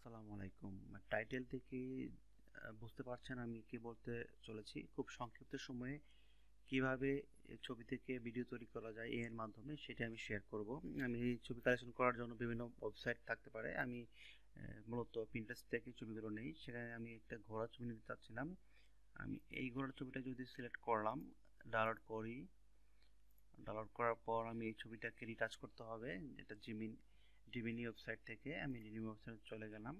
আসসালামু আলাইকুম। টাইটেল থেকে বুঝতে পারছেন আমি কি বলতে চলেছি। খুব সংক্ষিপ্ত সময়ে কিভাবে ছবি থেকে ভিডিও তৈরি করা যায় এর মাধ্যমে সেটা আমি শেয়ার করব। আমি এই ছবি কালেকশন করার জন্য বিভিন্ন ওয়েবসাইট থাকতে পারে। আমি মূলত Pinterest থেকে ছবিগুলো নেই। সেখানে আমি একটা ঘোড়ার ছবি নিতে চাচ্ছিলাম। আমি এই ঘোড়ার ছবিটা যদি সিলেক্ট করলাম, ডাউনলোড করি। ডাউনলোড করার পর আমি এই ছবিটাকে রিটাচ করতে হবে, যেটা ডিমিনি ওয়েবসাইট থেকে আমি ডিমিনি ওয়েবসাইটে চলে গেলাম।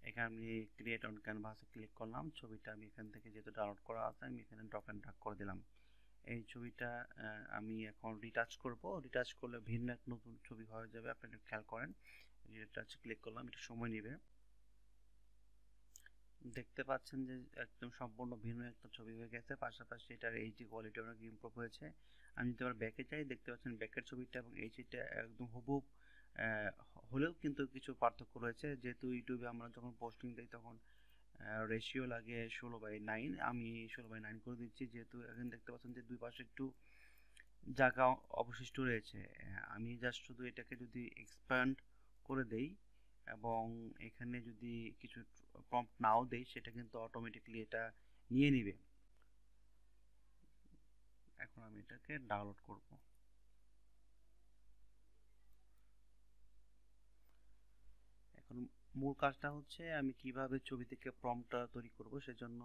এখানে আমি ক্রিয়েট অন ক্যানভাসে ক্লিক করলাম। ছবিটা আমি এখান থেকে যেহেতু ডাউনলোড করা আছে আমি এখানে ড্রপ অ্যান্ড ড্র্যাগ করে দিলাম। এই ছবিটা আমি এখন রিটাচ করব। রিটাচ করলে ভিন্ন এক নতুন ছবি হয়ে যাবে, আপনি একটু খেয়াল করেন। রিটাচ ক্লিক করলাম, একটু সময় নেবে। দেখতে পাচ্ছেন যে একদম সম্পূর্ণ ভিন্ন একটা ছবি হয়ে গেছে, পাশাপাশি এটার এইচডি কোয়ালিটি অনেক ইমপ্রুভ হয়েছে। আমি যদি আবার ব্যাকে যাই, দেখতে পাচ্ছেন ব্যাকের ছবিটা এবং এইচডিটা একদম হুবহু হলেও কিন্তু কিছু পার্থক্য রয়েছে। যেহেতু ইউটিউবে আমরা যখন পোস্টিং দিই তখন রেশিও লাগে 16:9, আমি 16:9 করে দিচ্ছি। যেহেতু এখন দেখতে পাচ্ছেন যে দুই পাশে একটু জায়গা অবশিষ্ট রয়েছে। আমি জাস্ট শুধু এটাকে যদি এক্সপ্যান্ড করে দেই এবং এখানে যদি কিছু প্রম্পট নাও দেই, সেটা কিন্তু অটোমেটিকলি এটা নিয়ে নিবে। এখন আমি এটাকে ডাউনলোড করব। এখন মূল কাজটা হচ্ছে আমি কিভাবে ছবি থেকে প্রম্পটটা তৈরি করব। সেজন্য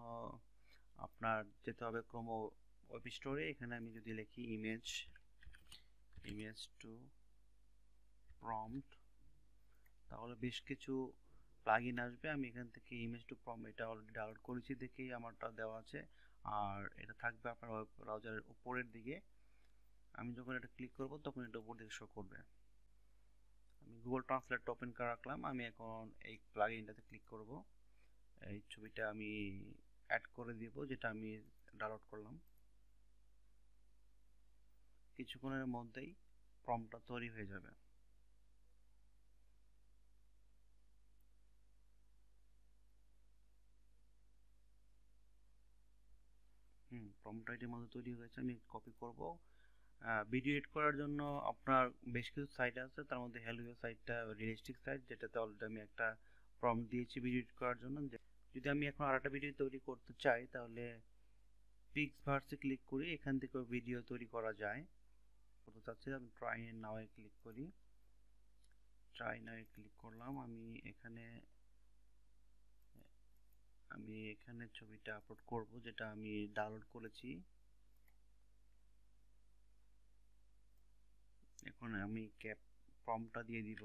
আপনার যেতে হবে ক্রোম ওয়েব স্টোরে। এখানে আমি যদি লিখি ইমেজ টু প্রম্পট, তাহলে বেশ কিছু প্লাগইন আসবে। আমি এখান থেকে ইমেজ টু প্রম্পট এটা অলরেডি ডাউনলোড করেছি দেখেই আমারটা দেওয়া আছে, আর এটা থাকবে আপনার ওয়েব ব্রাউজারের উপরের দিকে। আমি যখন এটা ক্লিক করব তখন এটা উপর দিকে শো করবে। আমি গুগল ট্রান্সলেট ওপেন করে রাখলাম। আমি এখন এই প্লাগইনটাতে ক্লিক করব। এই ছবিটা আমি অ্যাড করে দিব যেটা আমি ডাউনলোড করলাম। কিছুক্ষণের মধ্যেই প্রম্পটটা তৈরি হয়ে যাবে। প্রম্পটটা এটির মধ্যে তৈরি হয়ে গেছে। আমি কপি করব। ভিডিও এডিট করার জন্য আপনার বেশ কিছু সাইট আছে, তার মধ্যে হেলুয়া সাইটটা রিয়েলিস্টিক সাইট, যেটাতে অলরেডি আমি একটা প্রম্পট দিয়েছি ভিডিও এডিট করার জন্য। যদি আমি এখন আরেকটা ভিডিও তৈরি করতে চাই তাহলে পিক্সভার্সে ক্লিক করি, এখান থেকে ভিডিও তৈরি করা যায়। করতে চাচ্ছি আমি ট্রাই নাও এ ক্লিক করি। ট্রাই নাও এ ক্লিক করলাম। আমি এখানে ছবিটা আপলোড করব যেটা আমি ডাউনলোড করেছি। এখন আমি ক্যাপ প্রম্পটটা দিয়ে দিব।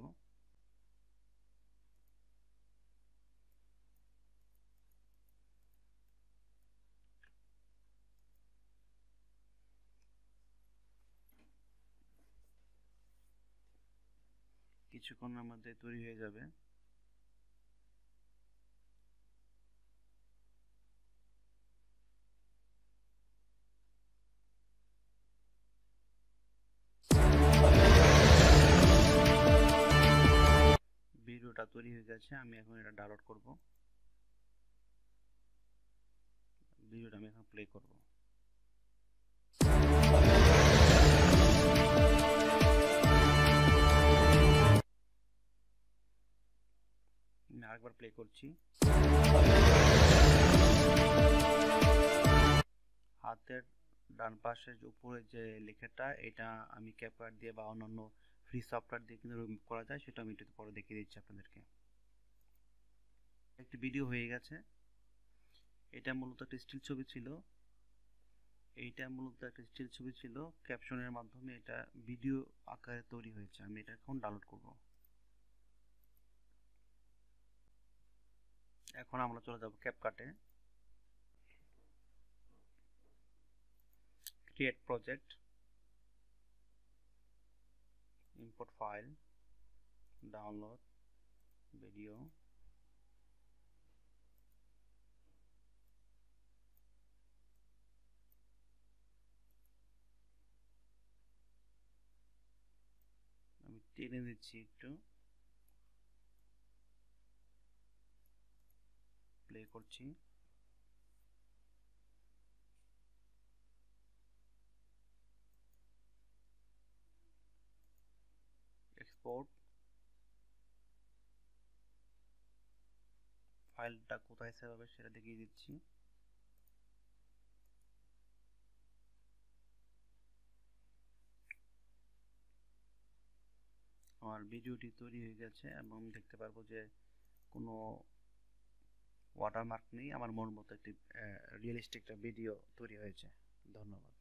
কিছুক্ষণের মধ্যে তৈরি হয়ে যাবে। ভিডিওটা তৈরি হয়ে গেছে। আমি এখন এটা ডাউনলোড করব। ভিডিওটা আমি এখন প্লে করব। আমি আরেকবার প্লে করছি। হাতের ডান পাশের উপরে যে লেখাটা, এটা আমি ক্যাপকাট দিয়ে বা অন্যান্য ফ্রি সফটওয়্যার দিয়ে কিন্তু রিমুভ করা যায়, সেটা আমি একটু পরে দেখিয়ে দিচ্ছি আপনাদেরকে। একটি ভিডিও হয়ে গেছে। এটা মূলত একটা স্টিল ছবি ছিল। ক্যাপশনের মাধ্যমে এটা ভিডিও আকারে তৈরি হয়েছে। আমি এটা এখন ডাউনলোড করব। এখন আমরা চলে যাব ক্যাপকাটে। Create project, import file, download video. আমি টেনে দিচ্ছি একটু, প্লে করছি। এক্সপোর্ট, ফাইলটা কোথায় সেভ হবে সেটা দেখিয়ে দিচ্ছি। আমার ভিডিওটি তৈরি হয়ে গেছে এবং দেখতে পারবো যে কোনো ওয়াটারমার্ক নেই, আমার মন মতো একটি রিয়েলিস্টিক একটা ভিডিও তৈরি হয়েছে। ধন্যবাদ।